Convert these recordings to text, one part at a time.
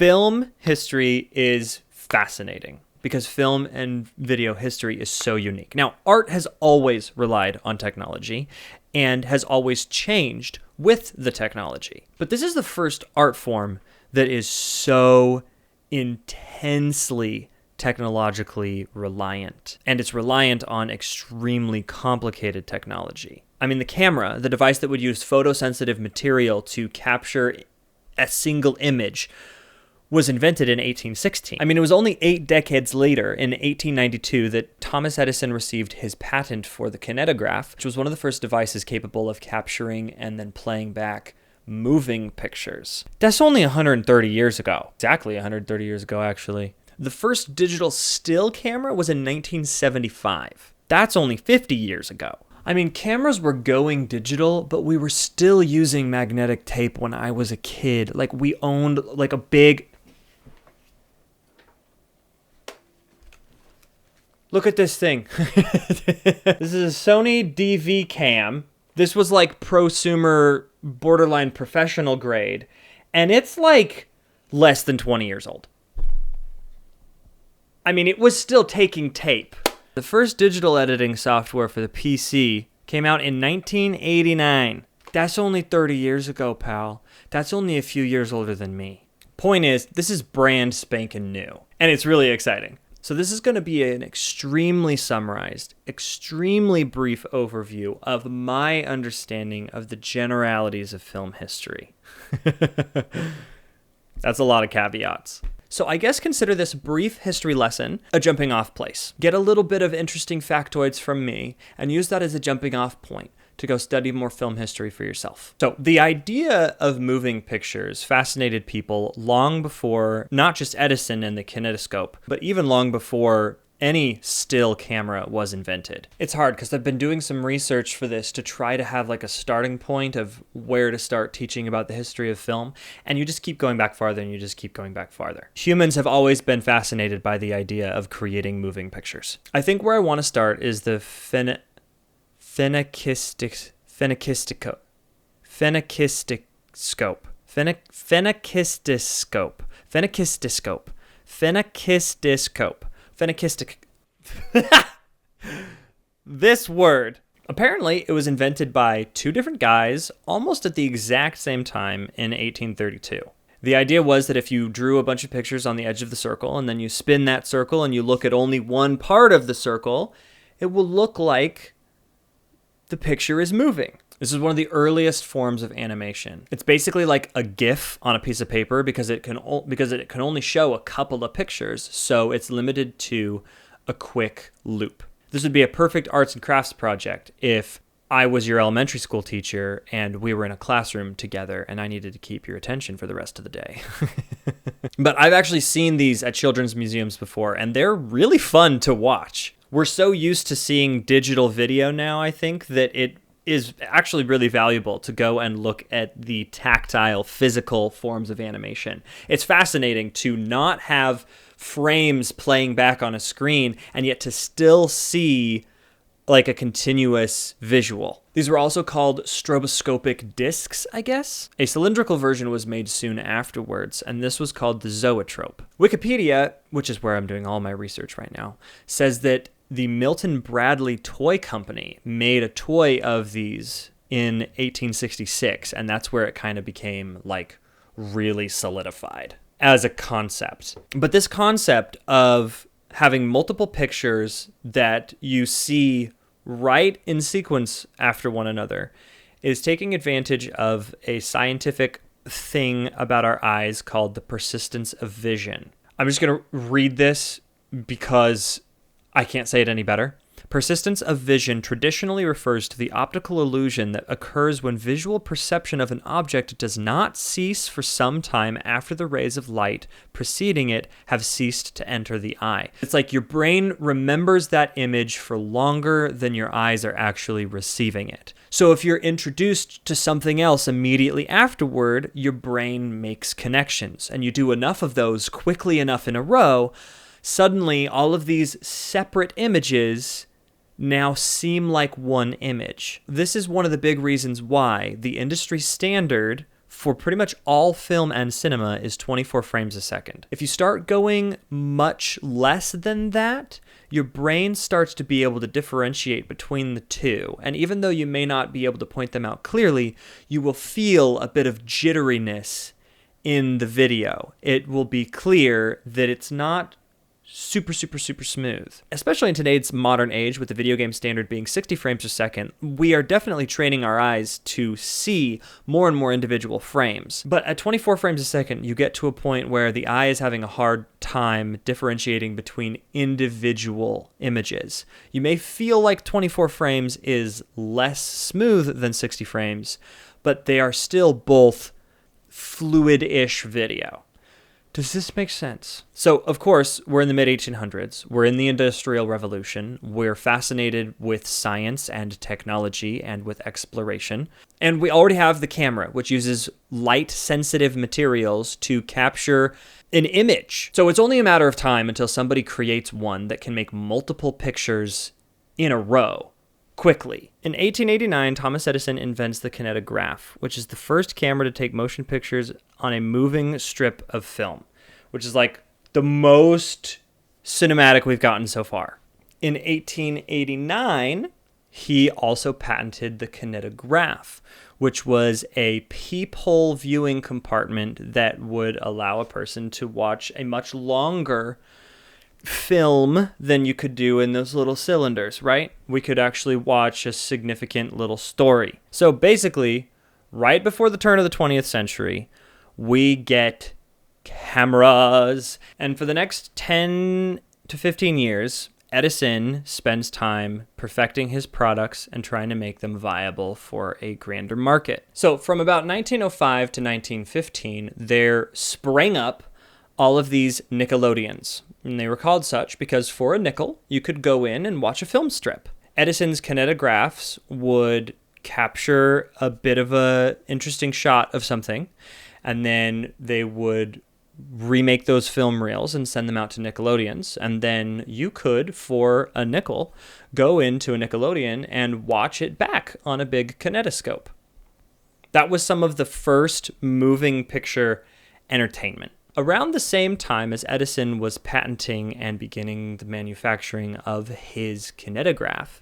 Film history is fascinating because film and video history is so unique. Now, art has always relied on technology and has always changed with the technology. But this is the first art form that is so intensely technologically reliant, and it's reliant on extremely complicated technology. I mean, the camera, the device that would use photosensitive material to capture a single image, was invented in 1816. I mean, it was only 8 decades later, in 1892, that Thomas Edison received his patent for the kinetograph, which was one of the first devices capable of capturing and then playing back moving pictures. That's only 130 years ago. Exactly 130 years ago, actually. The first digital still camera was in 1975. That's only 50 years ago. I mean, cameras were going digital, but we were still using magnetic tape when I was a kid. Like, we owned like a big... Look at this thing. This is a Sony DV cam. This was like prosumer, borderline professional grade. And it's like less than 20 years old. I mean, it was still taking tape. The first digital editing software for the PC came out in 1989. That's only 30 years ago, pal. That's only a few years older than me. Point is, this is brand spanking new. And it's really exciting. So this is going to be an extremely summarized, extremely brief overview of my understanding of the generalities of film history. That's a lot of caveats. So I guess consider this brief history lesson a jumping off place. Get a little bit of interesting factoids from me and use that as a jumping off point to go study more film history for yourself. So the idea of moving pictures fascinated people long before not just Edison and the kinetoscope, but even long before any still camera was invented. It's hard because I've been doing some research for this to try to have like a starting point of where to start teaching about the history of film, and you just keep going back farther and you just keep going back farther. Humans have always been fascinated by the idea of creating moving pictures. I think where I want to start is the phenakistiscope. This word. Apparently, it was invented by 2 different guys almost at the exact same time in 1832. The idea was that if you drew a bunch of pictures on the edge of the circle and then you spin that circle and you look at only one part of the circle, it will look like the picture is moving. This is one of the earliest forms of animation. It's basically like a GIF on a piece of paper because it can only show a couple of pictures, so it's limited to a quick loop. This would be a perfect arts and crafts project if I was your elementary school teacher and we were in a classroom together and I needed to keep your attention for the rest of the day. But I've actually seen these at children's museums before, and they're really fun to watch. We're so used to seeing digital video now, I think, that it is actually really valuable to go and look at the tactile, physical forms of animation. It's fascinating to not have frames playing back on a screen and yet to still see like a continuous visual. These were also called stroboscopic discs, I guess. A cylindrical version was made soon afterwards, and this was called the zoetrope. Wikipedia, which is where I'm doing all my research right now, says that the Milton Bradley Toy Company made a toy of these in 1866, and that's where it kind of became like really solidified as a concept. But this concept of having multiple pictures that you see right in sequence after one another is taking advantage of a scientific thing about our eyes called the persistence of vision. I'm just going to read this because I can't say it any better. Persistence of vision traditionally refers to the optical illusion that occurs when visual perception of an object does not cease for some time after the rays of light preceding it have ceased to enter the eye. It's like your brain remembers that image for longer than your eyes are actually receiving it. So if you're introduced to something else immediately afterward, your brain makes connections, and you do enough of those quickly enough in a row, suddenly all of these separate images now seem like one image. This is one of the big reasons why the industry standard for pretty much all film and cinema is 24 frames a second. If you start going much less than that, your brain starts to be able to differentiate between the two. And even though you may not be able to point them out clearly, you will feel a bit of jitteriness in the video. It will be clear that it's not super smooth. Especially in today's modern age, with the video game standard being 60 frames a second, we are definitely training our eyes to see more and more individual frames. But at 24 frames a second, you get to a point where the eye is having a hard time differentiating between individual images. You may feel like 24 frames is less smooth than 60 frames, but they are still both fluid-ish video. Does this make sense? So, of course, we're in the mid-1800s. We're in the Industrial Revolution. We're fascinated with science and technology and with exploration. And we already have the camera, which uses light-sensitive materials to capture an image. So it's only a matter of time until somebody creates one that can make multiple pictures in a row quickly. In 1889, Thomas Edison invents the kinetograph, which is the first camera to take motion pictures on a moving strip of film, which is like the most cinematic we've gotten so far. In 1889, he also patented the kinetograph, which was a peephole viewing compartment that would allow a person to watch a much longer film than you could do in those little cylinders, right? We could actually watch a significant little story. So basically, right before the turn of the 20th century, we get cameras. And for the next 10 to 15 years, Edison spends time perfecting his products and trying to make them viable for a grander market. So from about 1905 to 1915, there sprang up all of these Nickelodeons. And they were called such because for a nickel, you could go in and watch a film strip. Edison's kinetographs would capture a bit of a interesting shot of something, and then they would remake those film reels and send them out to Nickelodeons. And then you could, for a nickel, go into a Nickelodeon and watch it back on a big kinetoscope. That was some of the first moving picture entertainment. Around the same time as Edison was patenting and beginning the manufacturing of his kinetograph,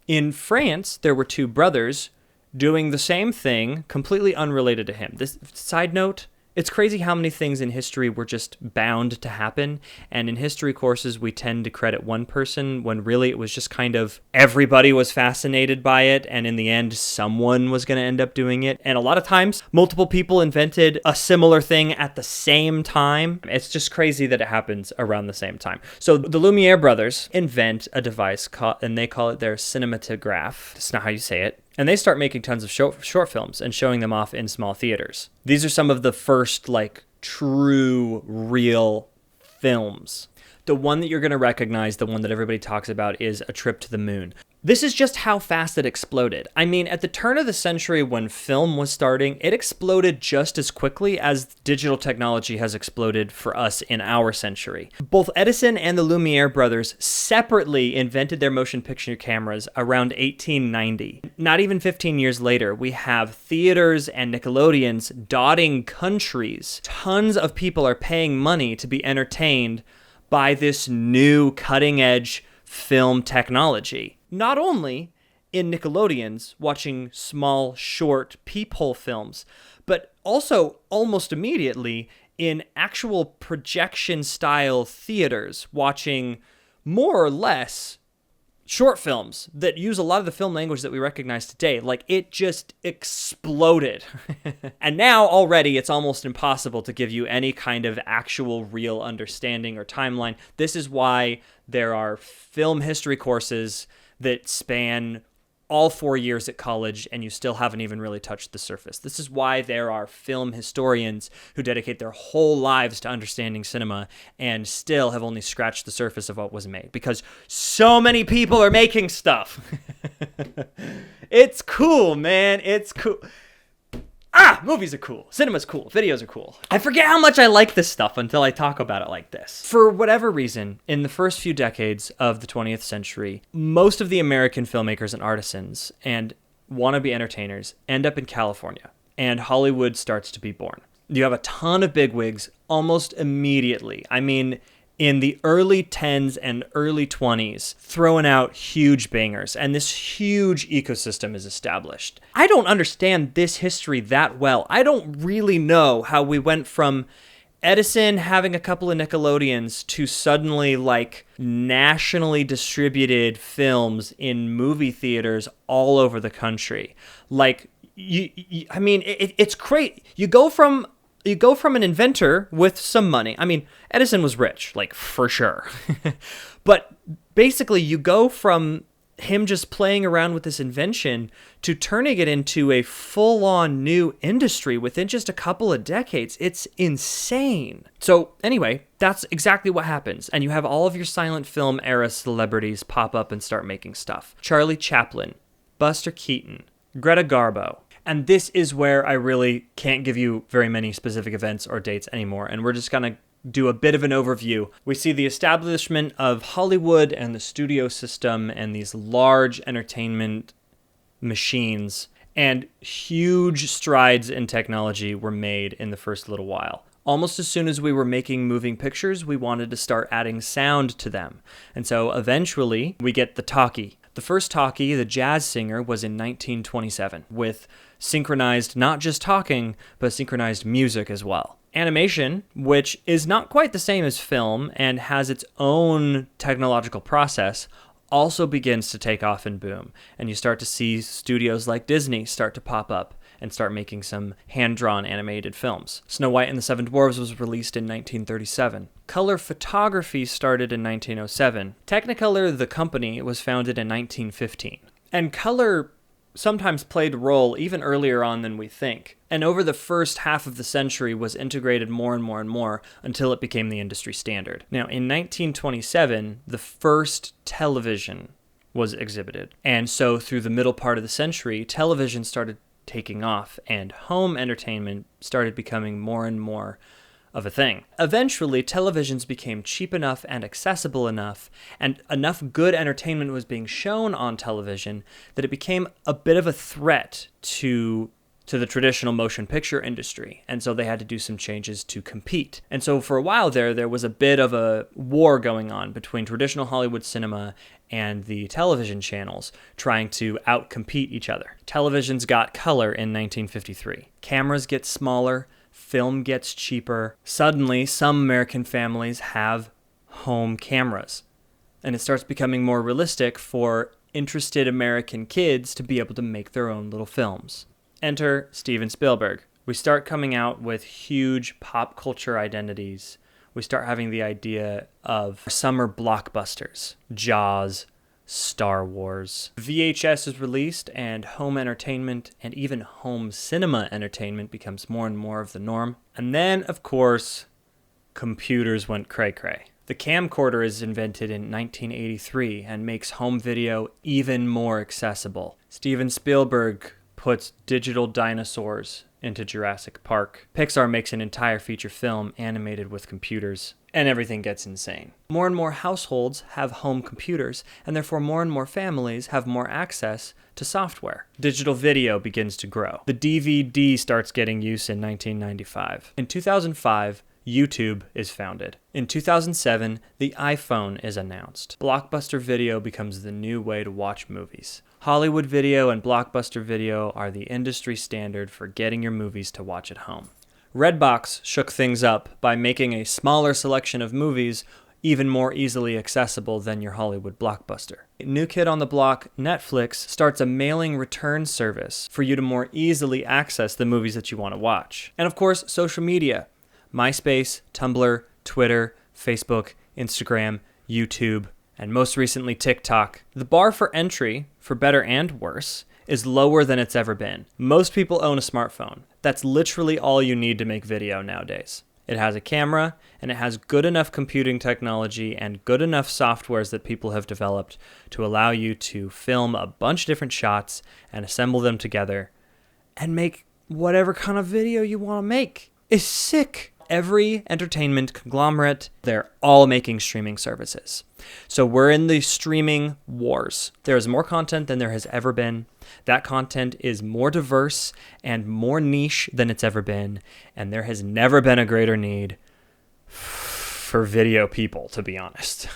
in France, there were two brothers doing the same thing, completely unrelated to him. This side note, it's crazy how many things in history were just bound to happen. And in history courses, we tend to credit one person when really it was just kind of everybody was fascinated by it. And in the end, someone was going to end up doing it. And a lot of times, multiple people invented a similar thing at the same time. It's just crazy that it happens around the same time. So the Lumiere brothers invent a device and they call it their cinematograph. That's not how you say it. And they start making tons of short films and showing them off in small theaters. These are some of the first, true, real films. The one that you're going to recognize, the one that everybody talks about, is A Trip to the Moon. This is just how fast it exploded. I mean, at the turn of the century when film was starting, it exploded just as quickly as digital technology has exploded for us in our century. Both Edison and the Lumiere brothers separately invented their motion picture cameras around 1890. Not even 15 years later, we have theaters and Nickelodeons dotting countries. Tons of people are paying money to be entertained by this new cutting-edge film technology. Not only in Nickelodeons watching small, short peephole films, but also almost immediately in actual projection-style theaters watching more or less short films that use a lot of the film language that we recognize today. It just exploded. And now already it's almost impossible to give you any kind of actual real understanding or timeline. This is why there are film history courses that span all 4 years at college, and you still haven't even really touched the surface. This is why there are film historians who dedicate their whole lives to understanding cinema and still have only scratched the surface of what was made, because so many people are making stuff. It's cool, man. It's cool. Movies are cool. Cinema's cool. Videos are cool. I forget how much I like this stuff until I talk about it like this. For whatever reason, in the first few decades of the 20th century, most of the American filmmakers and artisans and wannabe entertainers end up in California. and Hollywood starts to be born. You have a ton of bigwigs almost immediately. I mean, in the early 10s and early 20s, throwing out huge bangers, and this huge ecosystem is established. I don't understand this history that well. I don't really know how we went from Edison having a couple of Nickelodeons to suddenly like nationally distributed films in movie theaters all over the country. Like, I mean, it's great. You go from an inventor with some money. I mean, Edison was rich, like for sure. But basically you go from him just playing around with this invention to turning it into a full-on new industry within just a couple of decades. It's insane. So anyway, that's exactly what happens. And you have all of your silent film era celebrities pop up and start making stuff. Charlie Chaplin, Buster Keaton, Greta Garbo. And this is where I really can't give you very many specific events or dates anymore. And we're just going to do a bit of an overview. We see the establishment of Hollywood and the studio system and these large entertainment machines, and huge strides in technology were made in the first little while. Almost as soon as we were making moving pictures, we wanted to start adding sound to them. And so eventually we get the talkie. The first talkie, the jazz singer, was in 1927 with synchronized not just talking, but synchronized music as well. Animation, which is not quite the same as film and has its own technological process, also begins to take off and boom. And you start to see studios like Disney start to pop up and start making some hand-drawn animated films. Snow White and the Seven Dwarfs was released in 1937. Color photography started in 1907. Technicolor, the company, was founded in 1915. And color sometimes played a role even earlier on than we think. And over the first half of the century was integrated more and more and more until it became the industry standard. Now, in 1927, the first television was exhibited. And so through the middle part of the century, television started taking off and home entertainment started becoming more and more of a thing. Eventually, televisions became cheap enough and accessible enough, and enough good entertainment was being shown on television that it became a bit of a threat to the traditional motion picture industry. And so they had to do some changes to compete. And so for a while there was a bit of a war going on between traditional Hollywood cinema and the television channels trying to outcompete each other. Televisions got color in 1953. Cameras get smaller, film gets cheaper. Suddenly, some American families have home cameras. And it starts becoming more realistic for interested American kids to be able to make their own little films. Enter Steven Spielberg. We start coming out with huge pop culture identities. We start having the idea of summer blockbusters. Jaws, Star Wars. VHS is released, and home entertainment and even home cinema entertainment becomes more and more of the norm. And then, of course, computers went cray-cray. The camcorder is invented in 1983 and makes home video even more accessible. Steven Spielberg puts digital dinosaurs into Jurassic Park. Pixar makes an entire feature film animated with computers, and everything gets insane. More and more households have home computers, and therefore more and more families have more access to software. Digital video begins to grow. The DVD starts getting use in 1995. In 2005, YouTube is founded. In 2007, the iPhone is announced. Blockbuster Video becomes the new way to watch movies. Hollywood Video and Blockbuster Video are the industry standard for getting your movies to watch at home. Redbox shook things up by making a smaller selection of movies even more easily accessible than your Hollywood Blockbuster. New Kid on the Block, Netflix starts a mailing return service for you to more easily access the movies that you want to watch. And of course, social media. MySpace, Tumblr, Twitter, Facebook, Instagram, YouTube, and most recently TikTok. The bar for entry, for better and worse, is lower than it's ever been. Most people own a smartphone. That's literally all you need to make video nowadays. It has a camera, and it has good enough computing technology and good enough softwares that people have developed to allow you to film a bunch of different shots and assemble them together and make whatever kind of video you want to make. It's sick. every entertainment conglomerate, they're all making streaming services. So we're in the streaming wars. There is more content than there has ever been. That content is more diverse and more niche than it's ever been. And there has never been a greater need for video people, to be honest.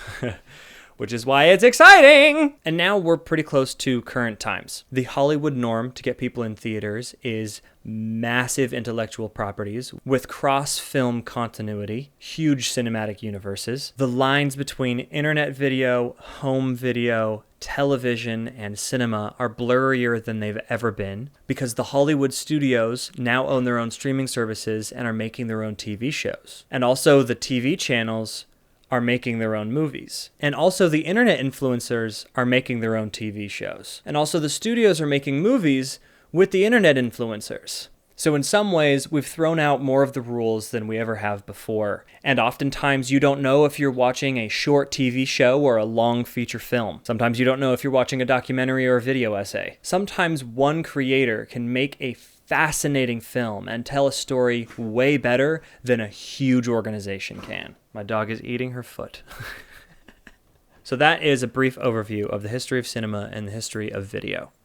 Which is why it's exciting! And now we're pretty close to current times. The Hollywood norm to get people in theaters is massive intellectual properties with cross-film continuity, huge cinematic universes. The lines between internet video, home video, television, and cinema are blurrier than they've ever been because the Hollywood studios now own their own streaming services and are making their own TV shows. And also the TV channels are making their own movies. And also the internet influencers are making their own TV shows. And also the studios are making movies with the internet influencers. So in some ways, we've thrown out more of the rules than we ever have before. And oftentimes you don't know if you're watching a short TV show or a long feature film. Sometimes you don't know if you're watching a documentary or a video essay. Sometimes one creator can make a fascinating film and tell a story way better than a huge organization can. My dog is eating her foot. So that is a brief overview of the history of cinema and the history of video.